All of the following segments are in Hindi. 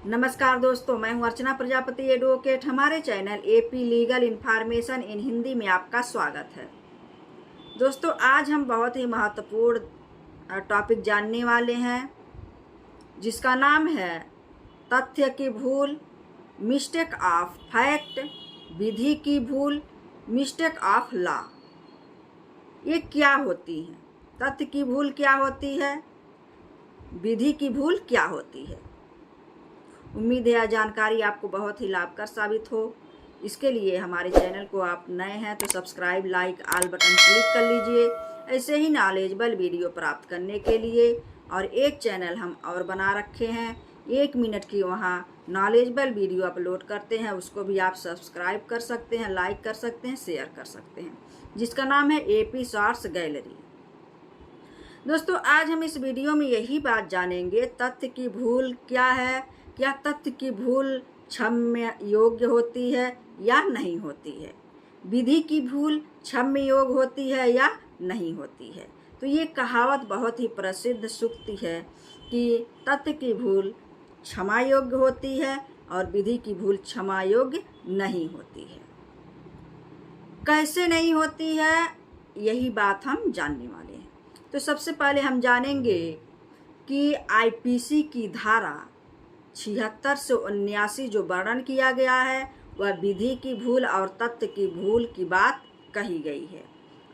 नमस्कार दोस्तों, मैं हूं अर्चना प्रजापति एडवोकेट। हमारे channel AP legal information in Hindi में आपका स्वागत है। दोस्तों, आज हम बहुत ही महत्वपूर्ण टॉपिक जानने वाले हैं, जिसका नाम है तथ्य की भूल, मिस्टेक ऑफ फैक्ट, विधि की भूल, मिस्टेक ऑफ लॉ। ये क्या होती है? तथ्य की भूल क्या होती है? विधि की भूल क्या होती है? उम्मीद है यह जानकारी आपको बहुत ही लाभकर साबित हो। इसके लिए हमारे चैनल को आप नए हैं तो subscribe, like, all button click कर लीजिए। ऐसे ही नॉलेजेबल वीडियो प्राप्त करने के लिए और एक चैनल हम और बना रखे हैं, 1 मिनट की वहाँ नॉलेजेबल वीडियो अपलोड करते हैं, उसको भी आप सब्सक्राइब कर सकते हैं, लाइक कर सकते हैं, शेयर कर सकते हैं, जिसका नाम है एपी शॉर्ट्स गैलरी। दोस्तों, आज हम इस वीडियो में यही बात जानेंगे, तथ्य की भूल क्या है, क्या तथ्य की भूल क्षम्य योग्य होती है या नहीं होती है, विधि की भूल क्षम्य योग्य होती है या नहीं होती है। तो ये कहावत बहुत ही प्रसिद्ध सूक्ति है कि तथ्य की भूल क्षमा योग्य होती है और विधि की भूल क्षमा योग्य नहीं होती है। कैसे नहीं होती है, यही बात हम जानने वाले हैं। तो सबसे पहले हम जानेंगे कि आईपीसी की धारा 76 से 79 जो वर्णन किया गया है, वह विधि की भूल और तथ्य की भूल की बात कही गई है।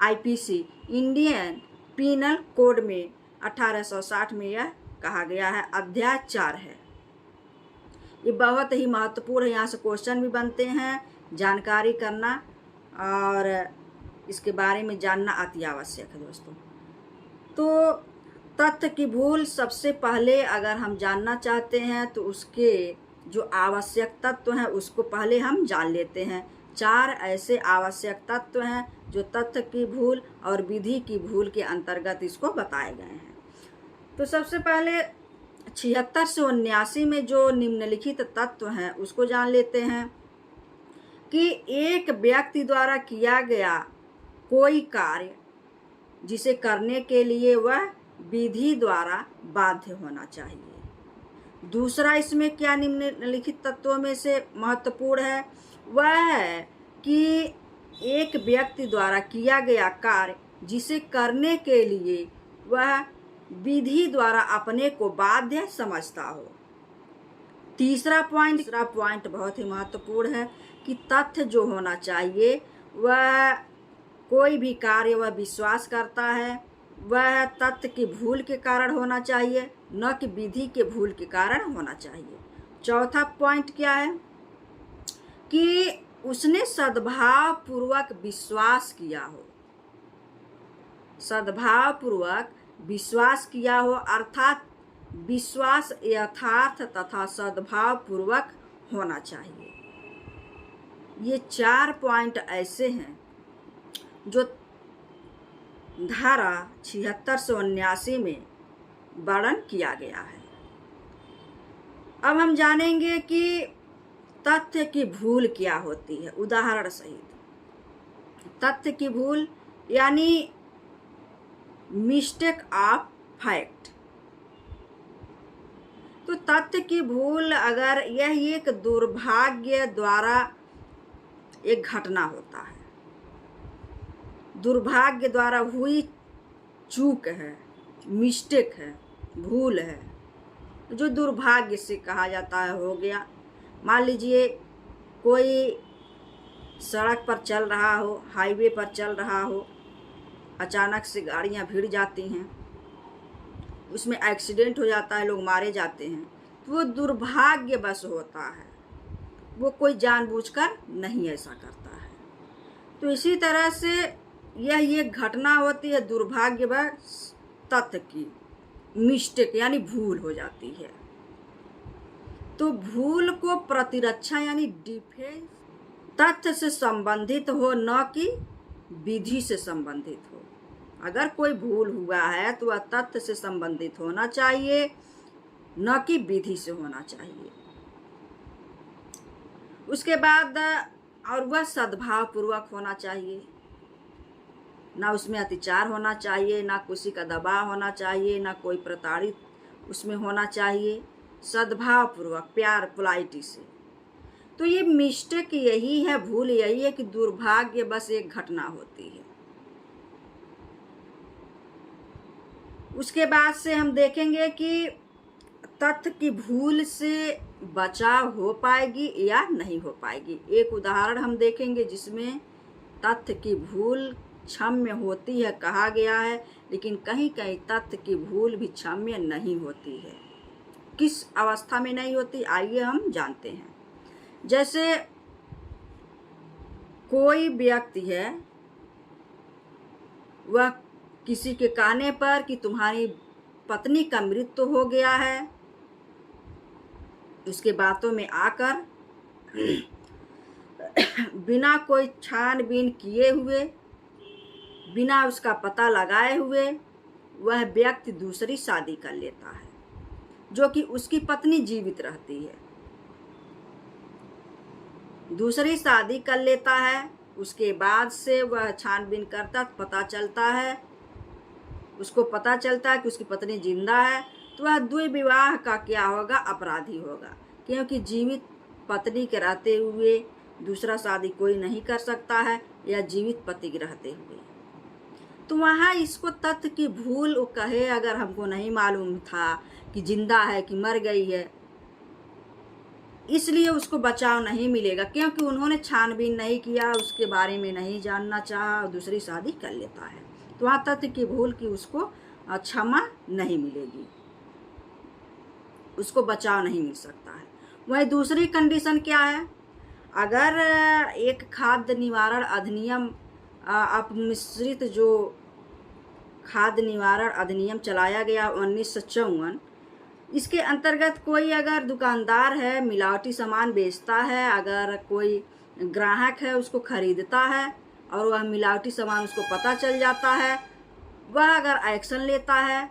आईपीसी इंडियन पीनल कोड में 1860 में यह कहा गया है। अध्याय 4 है। ये बहुत ही महत्वपूर्ण है, यहाँ से क्वेश्चन भी बनते हैं। जानकारी करना और इसके बारे में जानना अति आवश्यक है दोस्तों। तो तथ्य की भूल सबसे पहले अगर हम जानना चाहते हैं तो उसके जो आवश्यक तत्व हैं उसको पहले हम जान लेते हैं। 4 ऐसे आवश्यक तत्व हैं जो तथ्य की भूल और विधि की भूल के अंतर्गत इसको बताए गए हैं। तो सबसे पहले 76 से 79 में जो निम्नलिखित तत्व हैं उसको जान लेते हैं कि एक व्यक्ति द्वारा किया गया कोई कार्य जिसे करने के लिए वह विधि द्वारा बाध्य होना चाहिए। दूसरा, इसमें क्या निम्नलिखित तत्वों में से महत्वपूर्ण है, वह है कि एक व्यक्ति द्वारा किया गया कार्य जिसे करने के लिए वह विधि द्वारा अपने को बाध्य समझता हो। तीसरा पॉइंट बहुत ही महत्वपूर्ण है कि तथ्य जो होना चाहिए, वह कोई भी कार्य वह विश्वास करता है, वह तथ्य की भूल के कारण होना चाहिए, न कि विधि के भूल के कारण होना चाहिए। चौथा पॉइंट क्या है कि उसने सद्भाव पूर्वक विश्वास किया हो। सद्भाव पूर्वक विश्वास किया हो अर्थात विश्वास यथार्थ तथा सद्भाव पूर्वक होना चाहिए। ये 4 पॉइंट ऐसे हैं जो धारा 76 से 79 में वर्णन किया गया है। अब हम जानेंगे कि तथ्य की भूल क्या होती है, उदाहरण सहित। तथ्य की भूल यानी मिस्टेक ऑफ फैक्ट। तो तथ्य की भूल अगर यह एक दुर्भाग्य द्वारा एक घटना होता है, दुर्भाग्य द्वारा हुई चूक है, मिस्टेक है, भूल है, जो दुर्भाग्य से कहा जाता है, हो गया। मान लीजिए कोई सड़क पर चल रहा हो, हाईवे पर चल रहा हो, अचानक से गाड़ियां भिड़ जाती हैं, उसमें एक्सीडेंट हो जाता है, लोग मारे जाते हैं, तो वो दुर्भाग्यवश होता है, वो कोई जानबूझकर नहीं ऐसा करता है। तो इसी तरह से यह एक घटना होती है दुर्भाग्यवश तथ्य की, मिस्टेक यानी भूल हो जाती है। तो भूल को प्रतिरक्षा यानी डिफेंस तथ्य से संबंधित हो, न कि विधि से संबंधित हो। अगर कोई भूल हुआ है तो वह तथ्य से संबंधित होना चाहिए, न कि विधि से होना चाहिए। उसके बाद और वह सद्भाव पूर्वक होना चाहिए, ना उसमें अत्याचार होना चाहिए, ना किसी का दबाव होना चाहिए, ना कोई प्रताड़ित उसमें होना चाहिए। सद्भाव पूर्वक, प्यार, पोलाइटी से। तो ये मिस्टेक यही है, भूल यही है कि दुर्भाग्य बस एक घटना होती है। उसके बाद से हम देखेंगे कि तथ्य की भूल से बचाव हो पाएगी या नहीं हो पाएगी। एक उदाहरण हम देखेंगे जिसमें तथ्य की भूल क्षम्य होती है कहा गया है, लेकिन कहीं कहीं तथ्य की भूल भी क्षम्य नहीं होती है। किस अवस्था में नहीं होती, आइए हम जानते हैं। जैसे कोई व्यक्ति है, वह किसी के कहने पर कि तुम्हारी पत्नी का मृत्यु हो गया है, उसके बातों में आकर बिना कोई छानबीन किए हुए, बिना उसका पता लगाए हुए वह व्यक्ति दूसरी शादी कर लेता है, जो कि उसकी पत्नी जीवित रहती है। दूसरी शादी कर लेता है, उसके बाद से वह छानबीन करता, पता चलता है, उसको पता चलता है कि उसकी पत्नी जिंदा है, तो वह द्विविवाह का क्या होगा, अपराधी होगा। क्योंकि जीवित पत्नी के रहते हुए दूसरा शादी कोई नहीं कर सकता है, या जीवित पति के रहते हुए। तो वहाँ इसको तथ्य की भूल वो कहे, अगर हमको नहीं मालूम था कि जिंदा है कि मर गई है, इसलिए उसको बचाव नहीं मिलेगा, क्योंकि उन्होंने छानबीन नहीं किया, उसके बारे में नहीं जानना चाहा, दूसरी शादी कर लेता है। तो वहाँ तथ्य की भूल की उसको क्षमा नहीं मिलेगी, उसको बचाव नहीं मिल सकता है। वही दूसरी कंडीशन क्या है, अगर एक खाद्य निवारण अधिनियम अपमिश्रित जो खाद्य निवारण अधिनियम चलाया गया 1954, इसके अंतर्गत कोई अगर दुकानदार है मिलावटी सामान बेचता है, अगर कोई ग्राहक है उसको खरीदता है और वह मिलावटी सामान उसको पता चल जाता है, वह अगर एक्शन लेता है,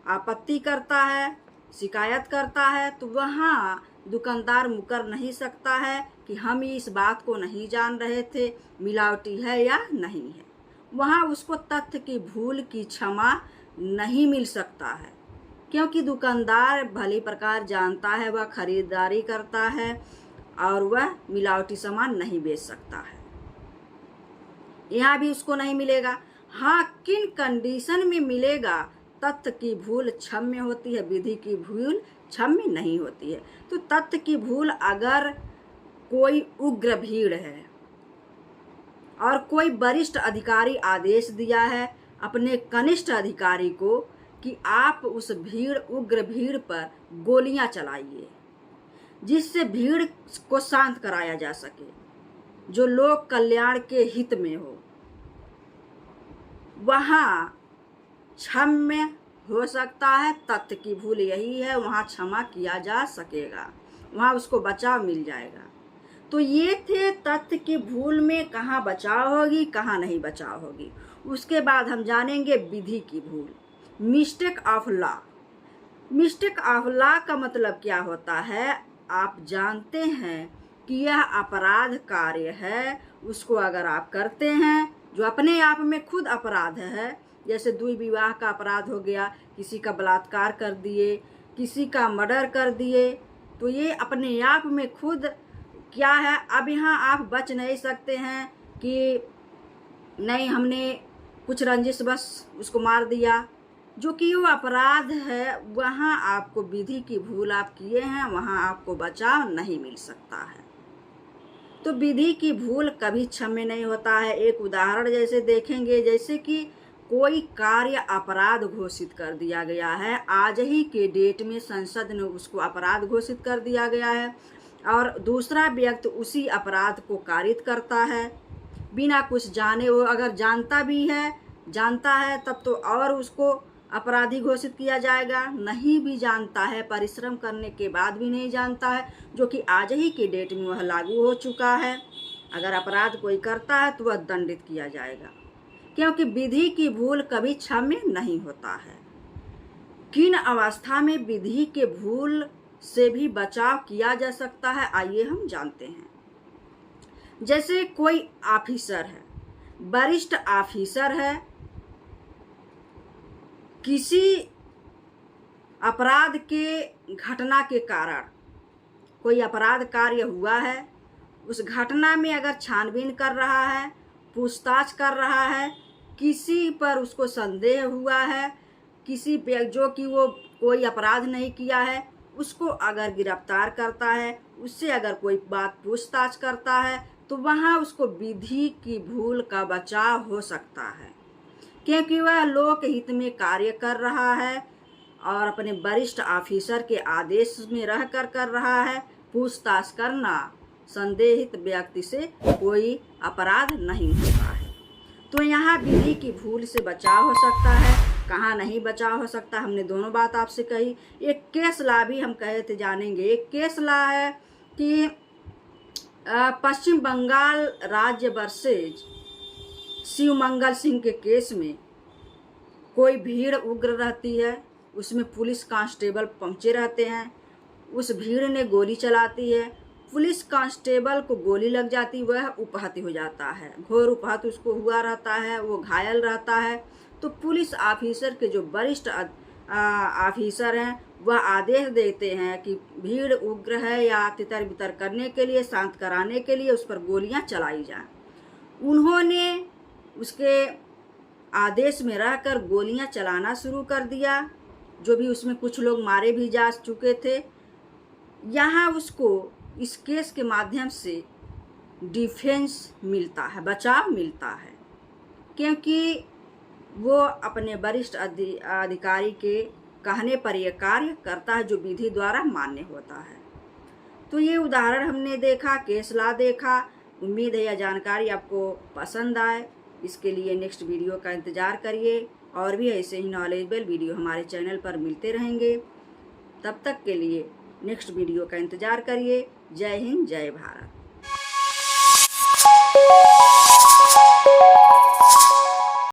आपत्ति करता है, शिकायत करता है, तो वहाँ दुकानदार मुकर नहीं सकता है कि हम इस बात को नहीं जान रहे थे मिलावटी है या नहीं है। वहाँ उसको तथ्य की भूल की क्षमा नहीं मिल सकता है, क्योंकि दुकानदार भली प्रकार जानता है, वह खरीदारी करता है और वह मिलावटी सामान नहीं बेच सकता है। यहाँ भी उसको नहीं मिलेगा। हाँ, किन कंडीशन में मिलेगा, तथ्य की भूल क्षम्य होती है, विधि की भूल क्षम्य नहीं होती है। तो तथ्य की भूल, अगर कोई उग्र भीड़ है और कोई वरिष्ठ अधिकारी आदेश दिया है अपने कनिष्ठ अधिकारी को कि आप उस उग्र भीड़ पर गोलियां चलाइए, जिससे भीड़ को शांत कराया जा सके, जो लोक कल्याण के हित में हो, वहाँ क्षम्य हो सकता है। तथ्य की भूल यही है, वहाँ क्षमा किया जा सकेगा, वहाँ उसको बचाव मिल जाएगा। तो ये थे तथ्य की भूल में कहाँ बचाव होगी, कहाँ नहीं बचाव होगी। उसके बाद हम जानेंगे विधि की भूल, mistake of law. Mistake of law का मतलब क्या होता है, आप जानते हैं कि यह अपराध कार्य है, उसको अगर आप करते हैं जो अपने आप में खुद अपराध है, जैसे द्विविवाह का अपराध हो गया, किसी का बलात्कार कर दिए, किसी का मर्डर कर दिए, तो ये अपने आप में खुद क्या है। अब यहाँ आप बच नहीं सकते हैं कि नहीं हमने कुछ रंजिश बस उसको मार दिया, जो कि वो अपराध है, वहाँ आपको विधि की भूल आप किए हैं, वहाँ आपको बचाव नहीं मिल सकता है। तो विधि की भूल कभी क्षम्य नहीं होता है। एक उदाहरण जैसे देखेंगे, जैसे कि कोई कार्य अपराध घोषित कर दिया गया है, आज ही के डेट में संसद ने उसको अपराध घोषित कर दिया गया है, और दूसरा व्यक्ति उसी अपराध को कारित करता है बिना कुछ जाने। वो अगर जानता है तब तो और उसको अपराधी घोषित किया जाएगा, नहीं भी जानता है, परिश्रम करने के बाद भी नहीं जानता है, जो कि आज ही के डेट में वह लागू हो चुका है। अगर अपराध कोई करता है तो वह दंडित किया जाएगा, क्योंकि विधि की भूल कभी क्षम्य नहीं होता है। किन अवस्था में विधि के भूल से भी बचाव किया जा सकता है, आइए हम जानते हैं। जैसे कोई ऑफिसर है, वरिष्ठ ऑफिसर है, किसी अपराध के घटना के कारण कोई अपराध कार्य हुआ है, उस घटना में अगर छानबीन कर रहा है, पूछताछ कर रहा है, किसी पर उसको संदेह हुआ है, किसी पे जो कि वो कोई अपराध नहीं किया है, उसको अगर गिरफ्तार करता है, उससे अगर कोई बात पूछताछ करता है, तो वहाँ उसको विधि की भूल का बचाव हो सकता है, क्योंकि वह लोकहित में कार्य कर रहा है और अपने वरिष्ठ ऑफिसर के आदेश में रह कर रहा है। पूछताछ करना संदेहित व्यक्ति से कोई अपराध नहीं होता है। तो यहाँ विधि की भूल से बचाव हो सकता है। कहाँ नहीं बचाव हो सकता, हमने दोनों बात आपसे कही। एक केस ला भी हम कहे थे जानेंगे। एक केस ला है कि पश्चिम बंगाल राज्य वर्सेज शिवमंगल सिंह के केस में कोई भीड़ उग्र रहती है, उसमें पुलिस कांस्टेबल पहुंचे रहते हैं, उस भीड़ ने गोली चलाती है, पुलिस कांस्टेबल को गोली लग जाती, वह उपहत हो जाता है, घोर उपहत उसको हुआ रहता है, वो घायल रहता है। तो पुलिस ऑफिसर के जो वरिष्ठ ऑफिसर हैं वह आदेश देते हैं कि भीड़ उग्र है या तितर बितर करने के लिए, शांत कराने के लिए उस पर गोलियां चलाई जाएं। उन्होंने उसके आदेश में रहकर गोलियां चलाना शुरू कर दिया, जो भी उसमें कुछ लोग मारे भी जा चुके थे। यहाँ उसको इस केस के माध्यम से डिफेंस मिलता है, बचाव मिलता है, क्योंकि वो अपने वरिष्ठ अधिकारी के कहने पर यह कार्य करता है जो विधि द्वारा मान्य होता है। तो ये उदाहरण हमने देखा, केस ला देखा। उम्मीद है यह जानकारी आपको पसंद आए। इसके लिए नेक्स्ट वीडियो का इंतज़ार करिए। और भी ऐसे ही नॉलेजेबल वीडियो हमारे चैनल पर मिलते रहेंगे। तब तक के लिए नेक्स्ट वीडियो का इंतज़ार करिए। जय हिंद, जय भारत।